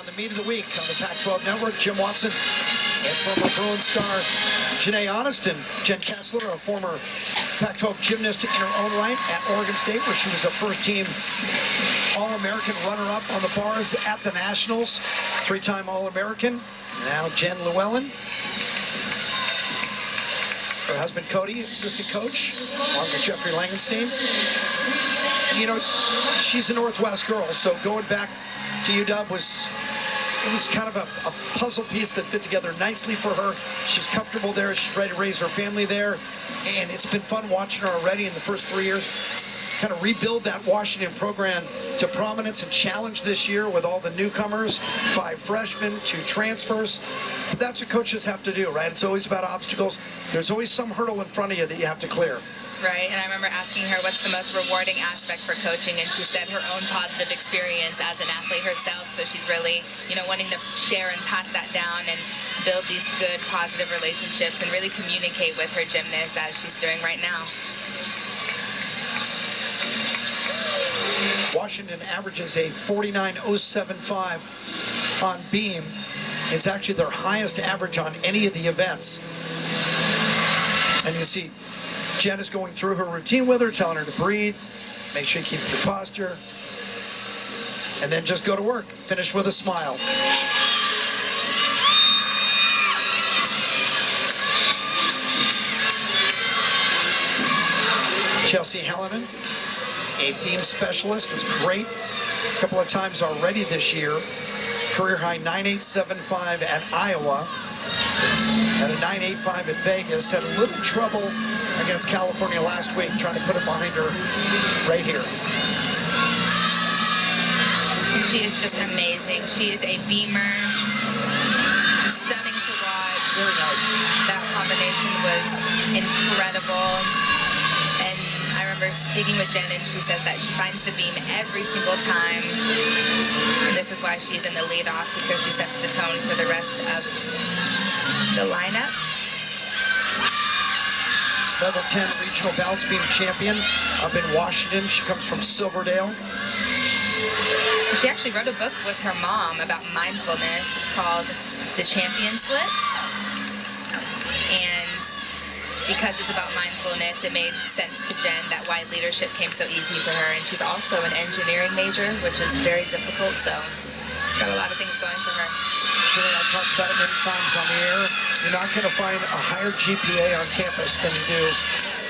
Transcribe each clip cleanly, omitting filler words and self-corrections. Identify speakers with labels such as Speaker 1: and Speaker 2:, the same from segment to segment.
Speaker 1: on the Meet of the Week on the Pac-12 Network. Jim Watson and former Bruin star Janae Honest and Jen Kessler, a former Pac-12 gymnast in her own right at Oregon State, where she was a first-team All-American runner-up on the bars at the Nationals, three-time All-American. Now Jen Llewellyn. Her husband Cody, assistant coach, along with Jeffrey Langenstein. You know, she's a Northwest girl, so going back to UW was kind of a puzzle piece that fit together nicely for her. She's comfortable there. She's ready to raise her family there. And it's been fun watching her already in the first 3 years kind of rebuild that Washington program to prominence and challenge this year with all the newcomers, 5 freshmen, 2 transfers. But that's what coaches have to do, right? It's always about obstacles. There's always some hurdle in front of you that you have to clear.
Speaker 2: Right, and I remember asking her what's the most rewarding aspect for coaching, and she said her own positive experience as an athlete herself, so she's really, you know, wanting to share and pass that down and build these good, positive relationships and really communicate with her gymnasts as she's doing right now.
Speaker 1: Washington averages a 49.075 on beam. It's actually their highest average on any of the events. And you see Jen is going through her routine with her, telling her to breathe, make sure you keep your posture, and then just go to work. Finish with a smile. Chelsea Hallinan, a beam specialist, was great a couple of times already this year. Career high 9.875 at Iowa. Had a 9.85 at Vegas. Had a little trouble against California last week, trying to put it behind her right here.
Speaker 2: She is just amazing. She is a beamer. Stunning to watch.
Speaker 1: Very nice. That
Speaker 2: combination was incredible. And I remember speaking with Jen, and she says that she finds the beam every single time. And this is why she's in the lead off, because she sets the tone for the rest of the lineup.
Speaker 1: Level 10 regional balance beam champion up in Washington. She comes from Silverdale.
Speaker 2: She actually wrote a book with her mom about mindfulness. It's called The Champion Slip. And because it's about mindfulness, it made sense to Jen that why leadership came so easy to her. And she's also an engineering major, which is very difficult, so it's got a lot of things going for her.
Speaker 1: Julie, I've talked about it many times on the air. You're not going to find a higher GPA on campus than you do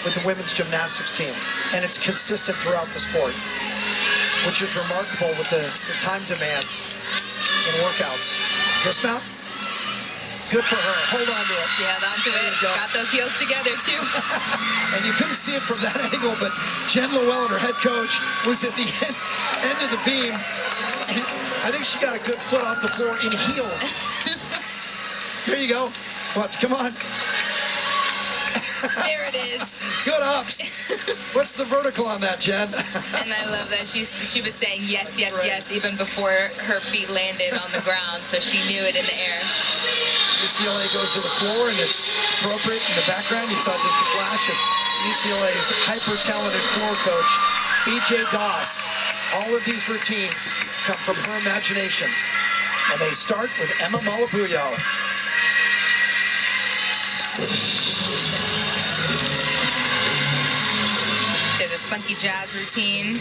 Speaker 1: with the women's gymnastics team. And it's consistent throughout the sport, which is remarkable with the time demands in workouts. Dismount? Good for her. Hold on to it.
Speaker 2: She held on to it. Got those heels together, too.
Speaker 1: And you couldn't see it from that angle, but Jen Llewellyn, her head coach, was at the end of the beam. I think she got a good foot off the floor in heels. Here you go. Watch, come on.
Speaker 2: There it is.
Speaker 1: Good ups. What's the vertical on that, Jen?
Speaker 2: And I love that she was saying yes, yes, right. Yes, even before her feet landed on the ground, so she knew it in the air.
Speaker 1: UCLA goes to the floor, and it's appropriate in the background. You saw just a flash of UCLA's hyper-talented floor coach, B.J. Doss. All of these routines come from her imagination. And they start with Emma Malabuyo.
Speaker 2: She has a spunky jazz routine.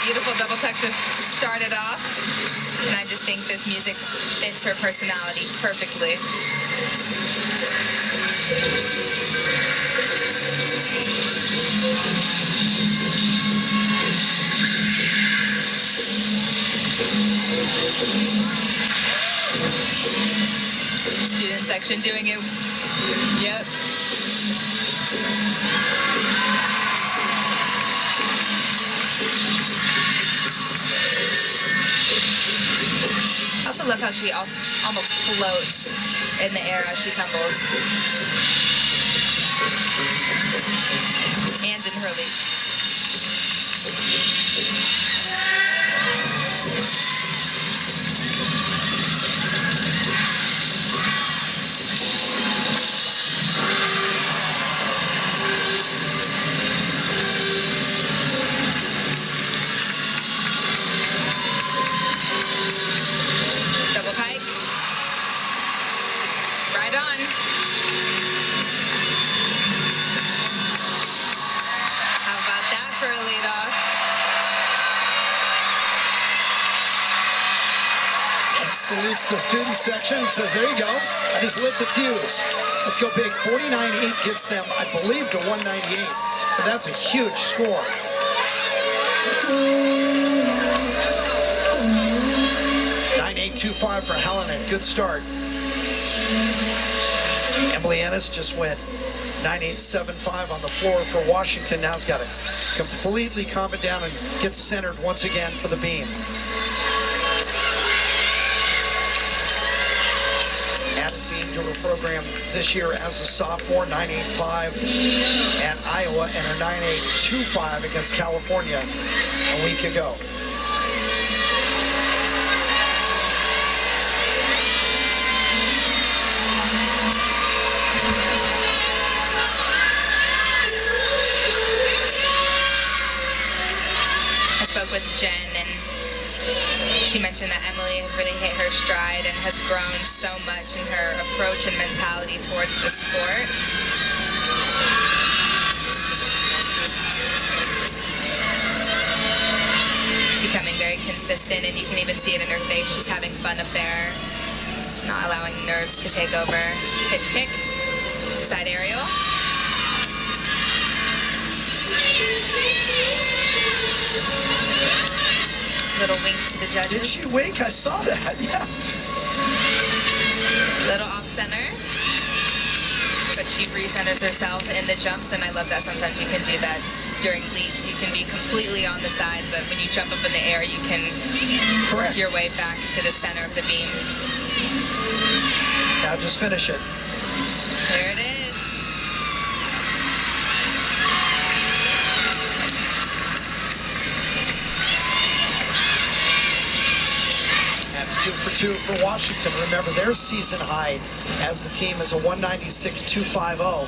Speaker 2: Beautiful double tuck to start it off. And I just think this music fits her personality perfectly. Student section doing it. Yep. I also love how she almost floats in the air as she tumbles. And in her leaps.
Speaker 1: Salutes the student section and says, there you go. I just lit the fuse. Let's go big. 49-8 gets them, I believe, to 198. But that's a huge score. 9.825 for Helen. Good start. Emily Ennis just went 9.875 on the floor for Washington. Now has got to completely calm it down and get centered once again for the beam. Added beam to her program this year as a sophomore, 9.85 at Iowa and a 9.825 against California a week ago.
Speaker 2: Spoke with Jen, and she mentioned that Emily has really hit her stride and has grown so much in her approach and mentality towards the sport. Becoming very consistent, and you can even see it in her face. She's having fun up there, not allowing nerves to take over. Pitch kick, side aerial. Little wink to the judges.
Speaker 1: Did she wink? I saw that, yeah.
Speaker 2: Little off center. But she recenters herself in the jumps, and I love that sometimes you can do that during leaps. You can be completely on the side, but when you jump up in the air, you can work your way back to the center of the beam.
Speaker 1: Now just finish it.
Speaker 2: There it is.
Speaker 1: That's 2 for 2 for Washington. Remember, their season high as a team is a 196.250,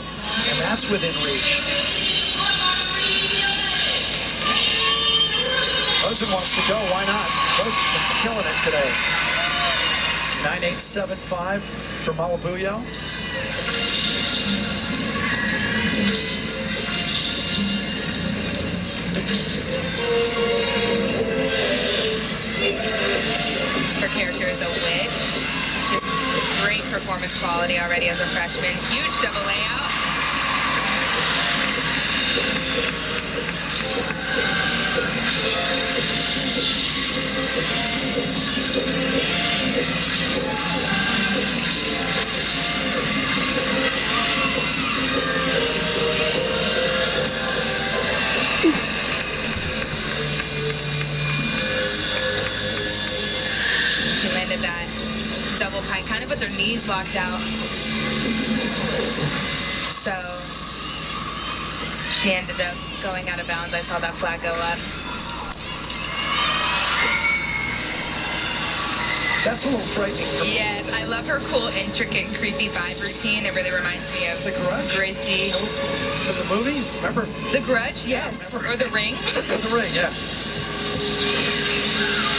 Speaker 1: and that's within reach. Rosen wants to go. Why not? Rosen's been killing it today. 9.875 for Malabuyo.
Speaker 2: Her character is a witch. She has great performance quality already as a freshman. Huge double layout. She landed that double pike kind of with her knees locked out. So she ended up going out of bounds. I saw that flag go up.
Speaker 1: That's a little frightening for me.
Speaker 2: Yes, I love her cool, intricate, creepy vibe routine. It really reminds me of
Speaker 1: The Grudge?
Speaker 2: Gracie.
Speaker 1: For the movie? Remember?
Speaker 2: The Grudge, yes.
Speaker 1: remember.
Speaker 2: Or The Ring.
Speaker 1: For the ring, yeah.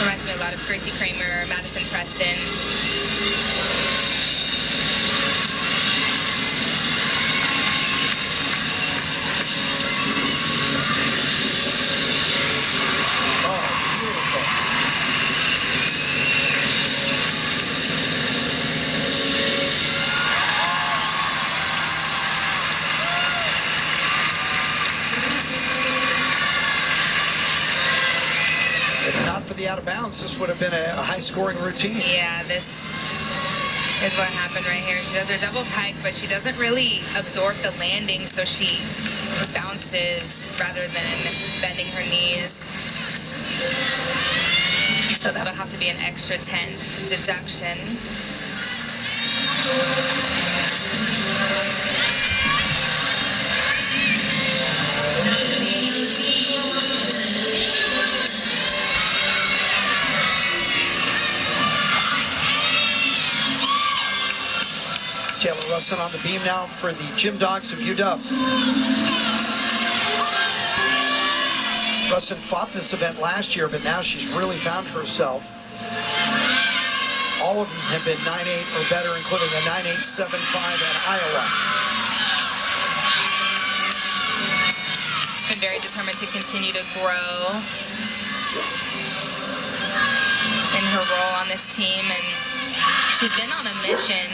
Speaker 2: Reminds me a lot of Gracie Kramer, Madison Preston.
Speaker 1: Oh, beautiful. If not for the out of bounds, this would have been a high-scoring routine.
Speaker 2: Yeah, this is what happened right here. She does her double pike, but she doesn't really absorb the landing, so she bounces rather than bending her knees. So that'll have to be an extra 10 deduction.
Speaker 1: Taylor Russin on the beam now for the Gym Dogs of UW. Russin fought this event last year, but now she's really found herself. All of them have been 9.8 or better, including a 9.875 at Iowa.
Speaker 2: She's been very determined to continue to grow in her role on on this team, and she's been on a mission.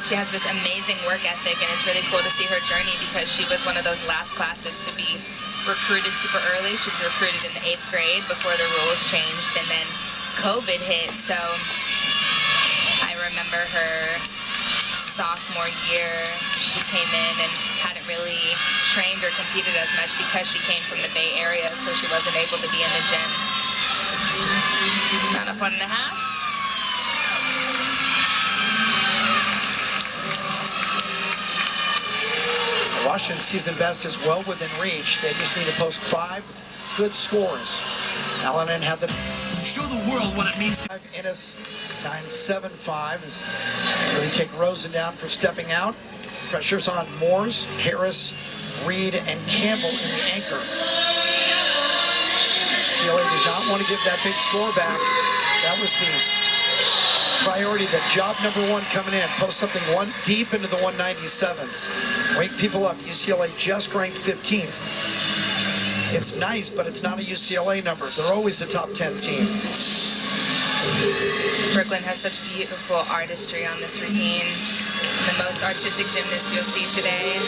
Speaker 2: She has this amazing work ethic, and it's really cool to see her journey because she was one of those last classes to be recruited super early. She was recruited in the 8th grade before the rules changed, and then COVID hit. So I remember her sophomore year, she came in and hadn't really trained or competed as much because she came from the Bay Area, so she wasn't able to be in the gym. Round up 1.5.
Speaker 1: Washington season best is well within reach. They just need to post 5 good scores. Allen had the
Speaker 3: show the world what it means to
Speaker 1: Innes 9.75 is really take Rosen down for stepping out. Pressure's on Moores, Harris, Reed, and Campbell in the anchor. UCLA does not want to give that big score back. That was the priority, the job number 1 coming in. Post something deep into the 197s. Wake people up. UCLA just ranked 15th. It's nice, but it's not a UCLA number. They're always a top 10 team.
Speaker 2: Brooklyn has such beautiful artistry on this routine. The most artistic gymnast you'll see today.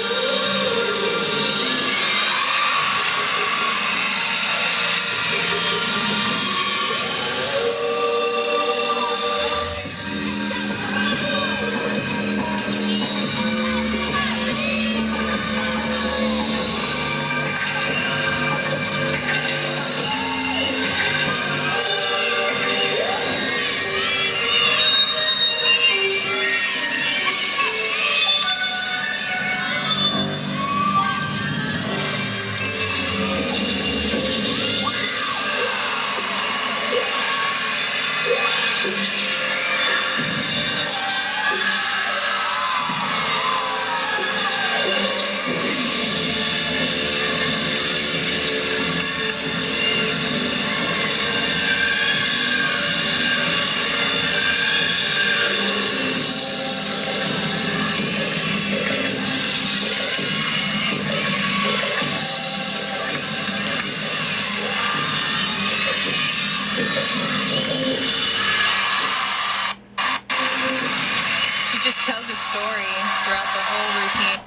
Speaker 2: Tells a story throughout the whole routine.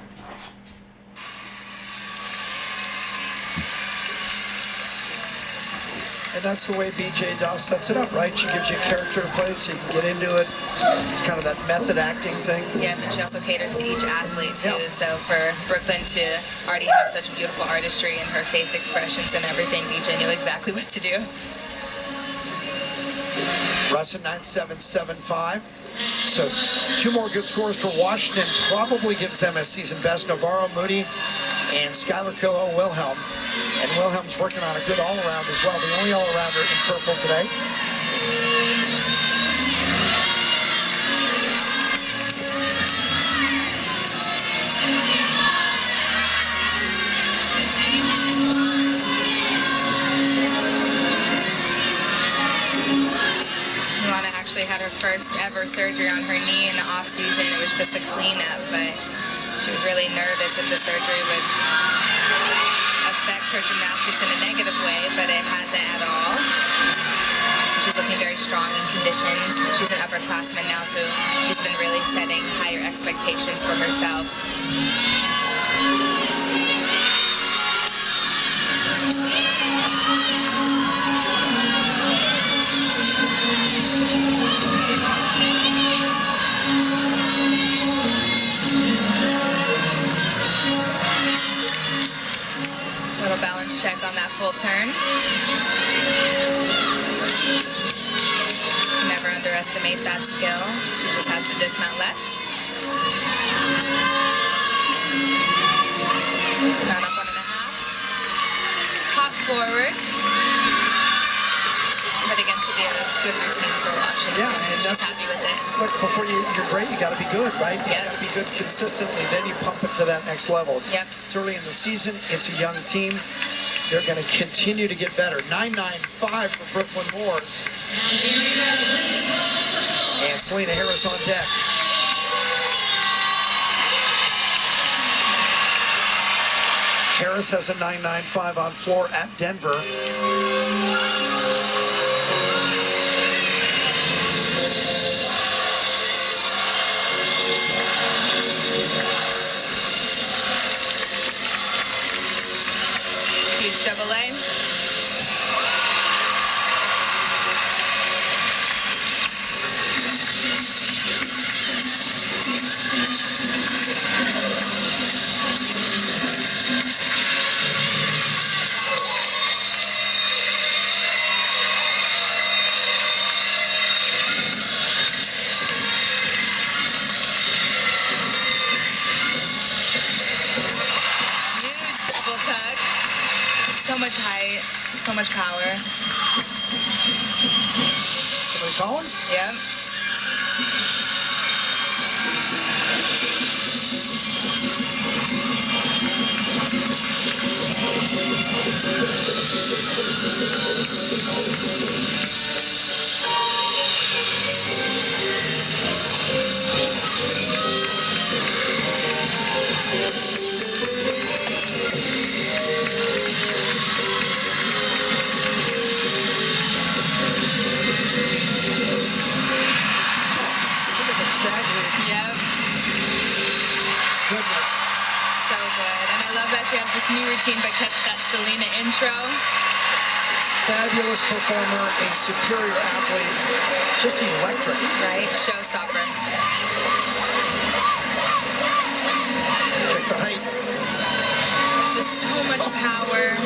Speaker 1: And that's the way BJ Doss sets it up, right? She gives you a character to play so you can get into it. It's kind of that method acting thing.
Speaker 2: Yeah, but she also caters to each athlete too.
Speaker 1: Yeah.
Speaker 2: So for Brooklyn to already have such beautiful artistry in her face expressions and everything, BJ knew exactly what to do.
Speaker 1: Russin 9.775. So 2 more good scores for Washington. Probably gives them a season best. Navarro, Moody, and Skylar Killo, Wilhelm. And Wilhelm's working on a good all-around as well. The only all-arounder in purple today.
Speaker 2: Actually had her first ever surgery on her knee in the off season. It was just a cleanup, but she was really nervous that the surgery would affect her gymnastics in a negative way, but it hasn't at all. She's looking very strong and conditioned. She's an upperclassman now, so she's been really setting higher expectations for herself. Little balance check on that full turn. Never underestimate that skill. She just has the dismount left. Round up 1.5. Hop forward. But again, should be a good routine for Washington.
Speaker 1: Yeah, and
Speaker 2: she's happy with it.
Speaker 1: Look, before you're great, you got to be good, right? You
Speaker 2: Yep.
Speaker 1: got to be good consistently. Then you pump it to that next level. It's early in the season. It's a young team. They're going to continue to get better. 9.95 for Brooklyn Moores. And Selena Harris on deck. Harris has a 9.95 on floor at Denver.
Speaker 2: so much power.
Speaker 1: Somebody calling?
Speaker 2: Yep.
Speaker 1: Look at the staggering
Speaker 2: Yep.
Speaker 1: goodness.
Speaker 2: So good. And I love that she has this new routine but kept that Selena intro.
Speaker 1: Fabulous performer, a superior athlete, just electric.
Speaker 2: Right? Showstopper.
Speaker 1: Check the height.
Speaker 2: With so much power.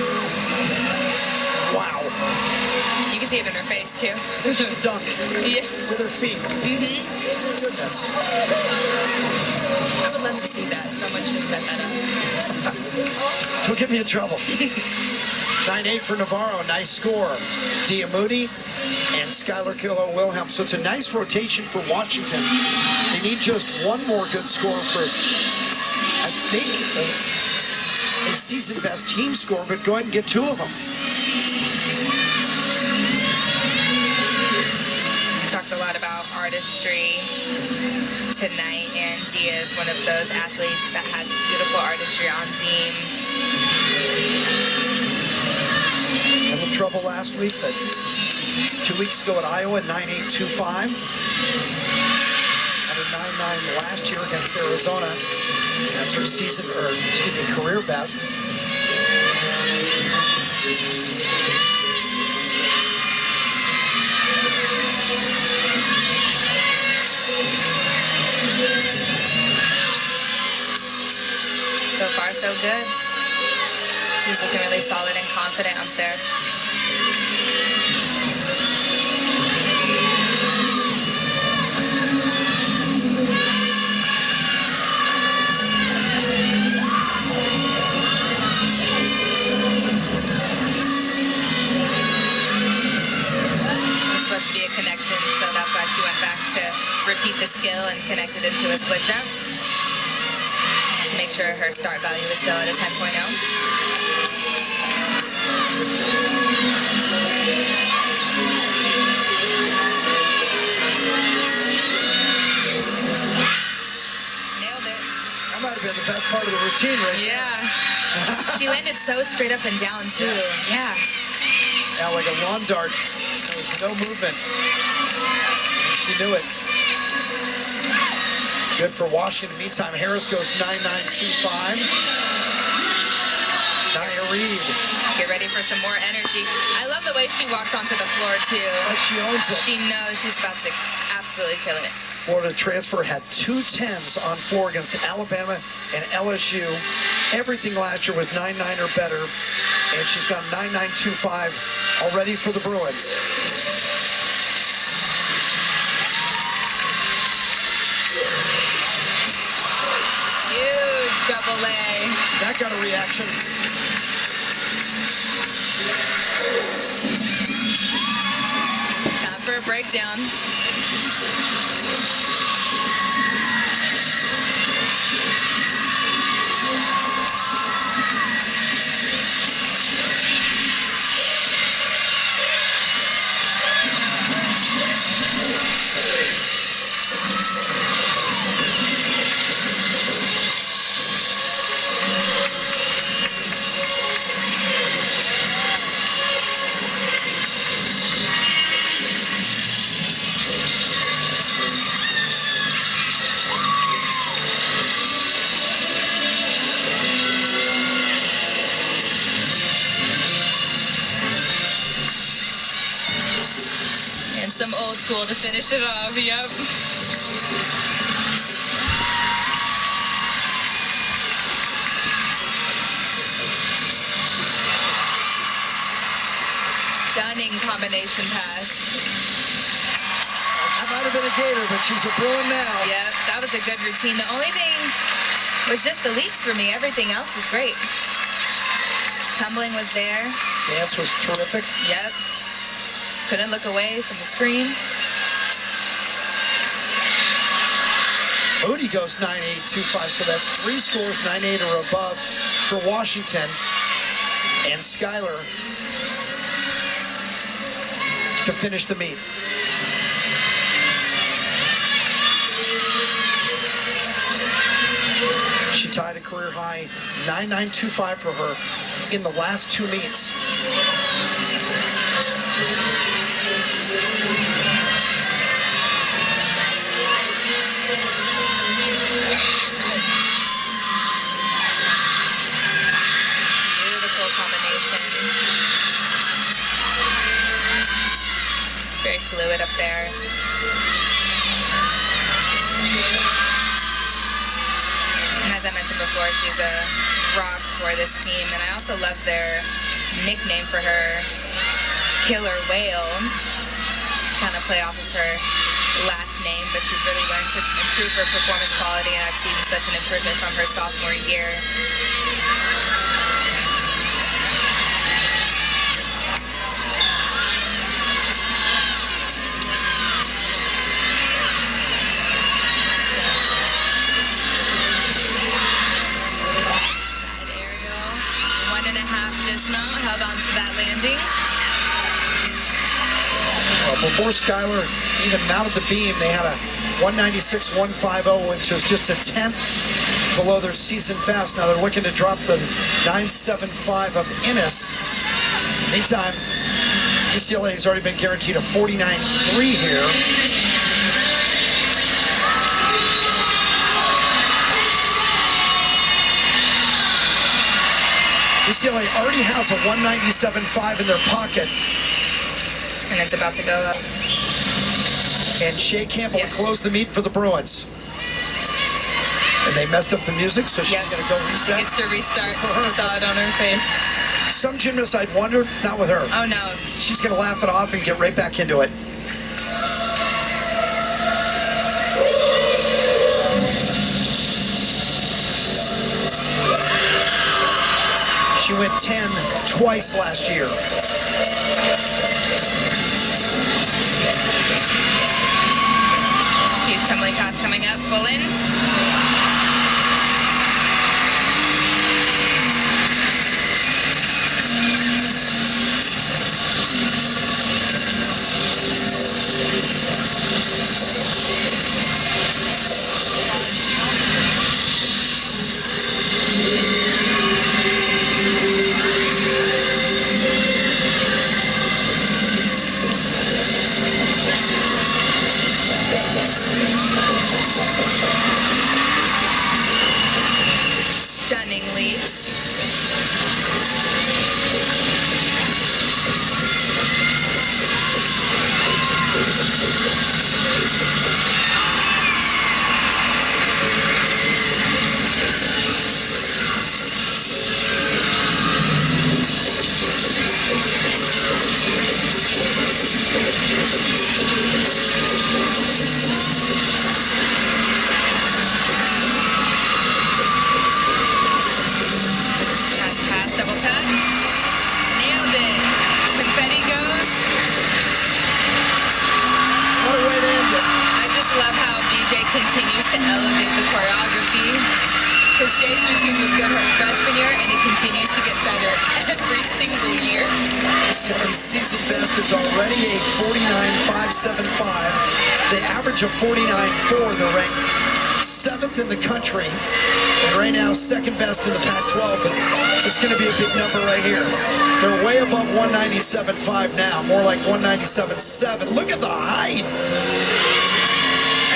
Speaker 1: Wow.
Speaker 2: You can see it in her face too.
Speaker 1: She can dunk
Speaker 2: Yeah.
Speaker 1: with her feet.
Speaker 2: Mm-hmm.
Speaker 1: Goodness.
Speaker 2: I would love to see that. Someone should set that up.
Speaker 1: Don't get me in trouble. 9-8 for Navarro, nice score. Dia Moody and Skylar Kilo-Wilhelm. So it's a nice rotation for Washington. They need just one more good score for, I think, a season best team score, but go ahead and get two of them.
Speaker 2: We talked a lot about artistry tonight, and Dia is one of those athletes that has beautiful artistry on beam.
Speaker 1: Had trouble last week, but 2 weeks ago at Iowa, 9.825. Had a 9.9 last year against Arizona. That's her season, or excuse me, career best.
Speaker 2: So far, so good. He's looking really solid and confident up there. It's supposed to be a connection, so that's why she went back to repeat the skill and connected into a split jump to make sure her start value is still at a 10.0. Nailed it.
Speaker 1: That might have been the best part of the routine, right?
Speaker 2: Yeah. She landed so straight up and down, too. Yeah.
Speaker 1: Yeah, like a lawn dart. There was no movement. She knew it. Good for Washington. Meantime, Harris goes 9.925. Nia Reed.
Speaker 2: Get ready for some more energy. I love the way she walks onto the floor, too.
Speaker 1: Like she owns it.
Speaker 2: She knows she's about to absolutely kill it.
Speaker 1: Florida transfer had 2 10s on floor against Alabama and LSU. Everything last year was 9.9 or better, and she's got 9.925 already for the Bruins.
Speaker 2: Huge double A.
Speaker 1: That got a reaction.
Speaker 2: Time for a breakdown. Some old school to finish it off, yep. Stunning combination pass.
Speaker 1: That might have been a Gator, but she's a Bruin now.
Speaker 2: Yep, that was a good routine. The only thing was just the leaks for me. Everything else was great. Tumbling was there.
Speaker 1: Dance was terrific.
Speaker 2: Yep. Couldn't look away from the screen.
Speaker 1: Moody goes 9.825, so that's 3 scores, 9.8 or above for Washington. And Skylar to finish the meet. She tied a career high 9.925 for her in the last 2 meets.
Speaker 2: Beautiful combination. It's very fluid up there. And as I mentioned before, she's a rock for this team. And I also love their nickname for her, Killer Whale, to kind of play off of her last name. But she's really learned to improve her performance quality, and I've seen such an improvement from her sophomore year. Dismount, held on to that landing.
Speaker 1: Well, before Skylar even mounted the beam, they had a 196.150, which was just a 10th below their season best. Now they're looking to drop the 9.75 of Innis. Meantime, UCLA has already been guaranteed a 49.3 here. UCLA already has a 197.5 in their pocket.
Speaker 2: And it's about to go up.
Speaker 1: And Shea Campbell will close the meet for the Bruins. And they messed up the music, so she's going to go reset.
Speaker 2: It's to restart. I saw it on her face.
Speaker 1: Some gymnasts, I'd wonder, not with her.
Speaker 2: Oh, no.
Speaker 1: She's going to laugh it off and get right back into it. She went 10 twice last year.
Speaker 2: Huge tumbling pass coming up, full in. Stunning leaps. Double tap. Nailed it. Confetti goes.
Speaker 1: What a way to end it.
Speaker 2: I just love how BJ continues to elevate the choreography. Because Shea's routine was good her freshman year, and it continues to get better every single year.
Speaker 1: UCLA's season best is already a 49.575. They average a 49.4. They're ranked 7th in the country. And right now, second best in the Pac-12, but it's going to be a big number right here. They're way above 197.5 now, more like 197.7. Look at the height.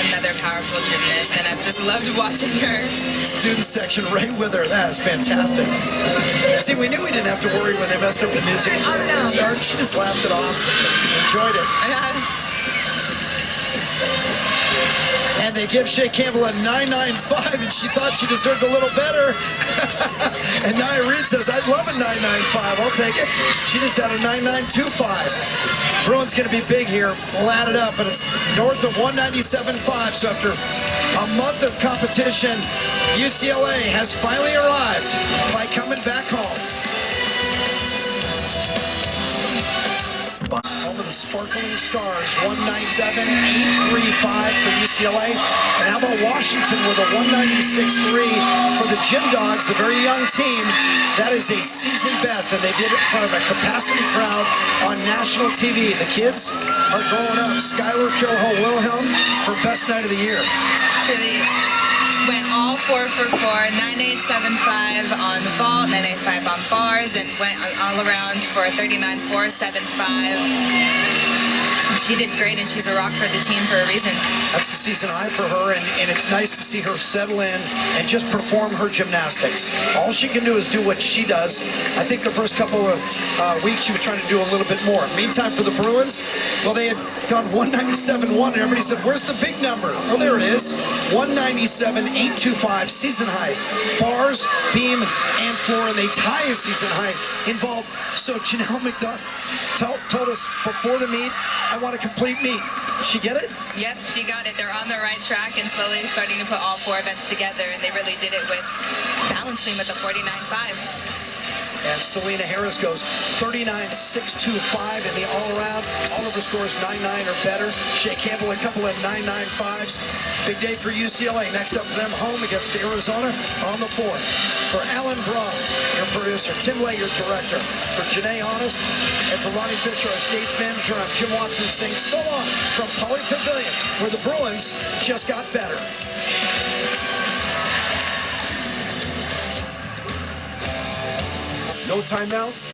Speaker 2: Another powerful gymnast, and I've just loved watching her.
Speaker 1: Student section right with her. That is fantastic. See, we knew we didn't have to worry when they messed up the music.
Speaker 2: Oh, no.
Speaker 1: She just laughed it off, enjoyed it. And they give Shea Campbell a 9.95, and she thought she deserved a little better. And Nia Reed says, I'd love a 9.95. I'll take it. She just had a 9.925. Bruins going to be big here. We'll add it up, but it's north of 197.5. So after a month of competition, UCLA has finally arrived by coming back home. Sparkling Stars, 197.835 for UCLA. And how about Washington with a 196.3 for the Gym Dogs, the very young team. That is a season best, and they did it in front of a capacity crowd on national TV. The kids are growing up. Skylar Kilho-Wilhelm, her best night of the year.
Speaker 2: Truly went all 4 for 4, 9875 on vault, 985 on bars, and went all around for 39.475. She did great, and she's a rock for the team for a reason.
Speaker 1: That's the season high for her, and it's nice to see her settle in and just perform her gymnastics. All she can do is do what she does. I think the first couple of weeks she was trying to do a little bit more. Meantime, for the Bruins, well, they had gone 197.1, and everybody said, where's the big number? Well, there it is, 197.825 season highs. Bars, beam, and floor, and they tie a season high involved. So Janelle McDonald told us before the meet, I want a complete meet. She get it?
Speaker 2: Yep, she got it. They're on the right track and slowly starting to put all 4 events together, and they really did it with balance beam with the 49.5.
Speaker 1: And Selena Harris goes 39.625 in the all-around. All of her scores 9.9 or better. Shea Campbell, a couple of 9.95s. Big day for UCLA. Next up for them, home against Arizona on the 4th. For Alan Braun, your producer, Tim Lay, your director. For Janae Honest, and for Ronnie Fisher, our stage manager, I'm Jim Watson saying so long from Poly Pavilion, where the Bruins just got better.
Speaker 3: No timeouts.